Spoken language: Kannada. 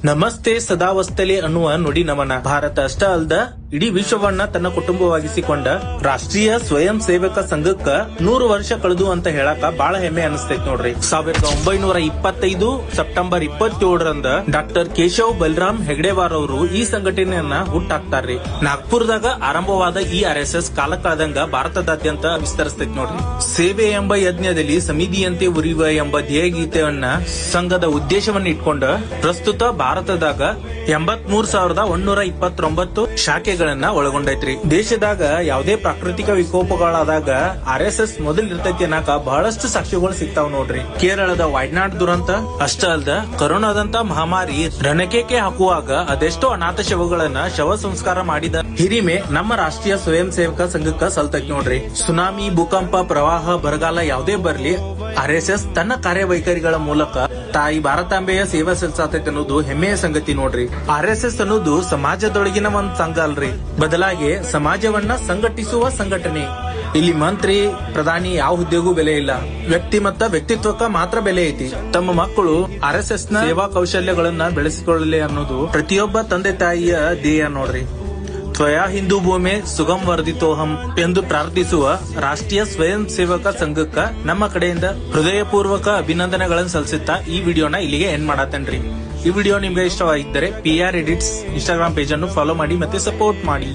ನಮಸ್ತೆ ಸದಾವಸ್ತಲೆ ಅನ್ನುವ ನುಡಿ ನಮನ ಭಾರತ ಅಷ್ಟ ಅಲ್ದ ಇಡೀ ವಿಶ್ವವನ್ನ ತನ್ನ ಕುಟುಂಬವಾಗಿಸಿಕೊಂಡ ರಾಷ್ಟ್ರೀಯ ಸ್ವಯಂ ಸೇವಕ ಸಂಘಕ್ಕ 100 ವರ್ಷ ಕಳೆದು ಅಂತ ಹೇಳಕ ಬಹಳ ಹೆಮ್ಮೆ ಅನಿಸ್ತೈತಿ ನೋಡ್ರಿ. 1925 ಸೆಪ್ಟೆಂಬರ್ 27ರಂದ ಡಾಕ್ಟರ್ ಕೇಶವ್ ಬಲರಾಮ್ ಹೆಗ್ಡೆವಾರ್ ಅವರು ಈ ಸಂಘಟನೆಯನ್ನ ಹುಟ್ಟಾಕ್ತಾರ್ರಿ. ನಾಗ್ಪುರದಾಗ ಆರಂಭವಾದ ಈ RSS ಕಾಲ ಕಳೆದಂಗ ಭಾರತದಾದ್ಯಂತ ವಿಸ್ತರಿಸ್ತೈತಿ ನೋಡ್ರಿ. ಸೇವೆ ಎಂಬ ಯಜ್ಞದಲ್ಲಿ ಸಮಿತಿಯಂತೆ ಉರಿಯುವ ಎಂಬ ಧ್ಯೇಯ ಗೀತೆಯನ್ನ ಸಂಘದ ಉದ್ದೇಶವನ್ನ ಇಟ್ಕೊಂಡ ಪ್ರಸ್ತುತ ಭಾರತದಾಗ 83,129 ಶಾಖೆಗಳನ್ನ ಒಳಗೊಂಡೈತ್ರಿ. ದೇಶದಾಗ ಯಾವುದೇ ಪ್ರಾಕೃತಿಕ ವಿಕೋಪಗಳಾದಾಗ RSS ಮೊದಲ್ ಇರ್ತೈತಿ ಅನ್ನಕ ಬಹಳಷ್ಟು ಸಾಕ್ಷ್ಯಗಳು ಸಿಗ್ತಾವ್ ನೋಡ್ರಿ. ಕೇರಳದ ವಯನಾಡ್ ದುರಂತ ಅಷ್ಟ ಅಲ್ದ ಕೊರೋನಾದಂತ ಮಹಾಮಾರಿ ರಣಕೇಕೆ ಹಾಕುವಾಗ ಅದೆಷ್ಟೋ ಅನಾಥ ಶವಗಳನ್ನ ಶವ ಸಂಸ್ಕಾರ ಮಾಡಿದ ಹಿರಿಮೆ ನಮ್ಮ ರಾಷ್ಟ್ರೀಯ ಸ್ವಯಂ ಸೇವಕ ಸಂಘಕ್ಕ ಸಲ್ತೈತಿ ನೋಡ್ರಿ. ಸುನಾಮಿ, ಭೂಕಂಪ, ಪ್ರವಾಹ, ಬರಗಾಲ ಯಾವುದೇ ಬರ್ಲಿ RSS ತನ್ನ ಕಾರ್ಯವೈಖರಿಗಳ ಮೂಲಕ ತಾಯಿ ಭಾರತಾಂಬೆಯ ಸೇವಾ ಸಲ್ಲಿಸತೈತಿ ಅನ್ನೋದು ಹೆಮ್ಮೆಯ ಸಂಗತಿ ನೋಡ್ರಿ. RSS ಅನ್ನೋದು ಸಮಾಜದೊಳಗಿನ ಒಂದ್ ಸಂಘ ಅಲ್ರಿ, ಬದಲಾಗಿ ಸಮಾಜವನ್ನ ಸಂಘಟಿಸುವ ಸಂಘಟನೆ. ಇಲ್ಲಿ ಮಂತ್ರಿ, ಪ್ರಧಾನಿ ಯಾವ ಹುದ್ದೆಗೂ ಬೆಲೆ ಇಲ್ಲ, ವ್ಯಕ್ತಿ ಮತ್ತ ವ್ಯಕ್ತಿತ್ವಕ್ಕ ಮಾತ್ರ ಬೆಲೆ ಐತಿ. ತಮ್ಮ ಮಕ್ಕಳು RSS ನ ಸೇವಾ ಕೌಶಲ್ಯಗಳನ್ನ ಬೆಳೆಸಿಕೊಳ್ಳಲಿ ಅನ್ನೋದು ಪ್ರತಿಯೊಬ್ಬ ತಂದೆ ತಾಯಿಯ ಧ್ಯೇಯ ನೋಡ್ರಿ. ತ್ವಯಾ ಹಿಂದೂ ಭೂಮಿ ಸುಗಮ್ ವರ್ಧಿತೋಹಂ ಎಂದು ಪ್ರಾರ್ಥಿಸುವ ರಾಷ್ಟ್ರೀಯ ಸ್ವಯಂ ಸೇವಕ ಸಂಘಕ್ಕ ನಮ್ಮ ಕಡೆಯಿಂದ ಹೃದಯಪೂರ್ವಕ ಅಭಿನಂದನೆಗಳನ್ನು ಸಲ್ಲಿಸುತ್ತಾ ಈ ವಿಡಿಯೋನ ಇಲ್ಲಿಗೆ ಎಂಡ್ ಮಾಡತ್ತೇನ್ರಿ. ಈ ವಿಡಿಯೋ ನಿಮ್ಗೆ ಇಷ್ಟವಾಗಿದ್ದರೆ PR Edits ಇನ್ಸ್ಟಾಗ್ರಾಮ್ ಪೇಜ್ ಅನ್ನು ಫಾಲೋ ಮಾಡಿ ಮತ್ತೆ ಸಪೋರ್ಟ್ ಮಾಡಿ.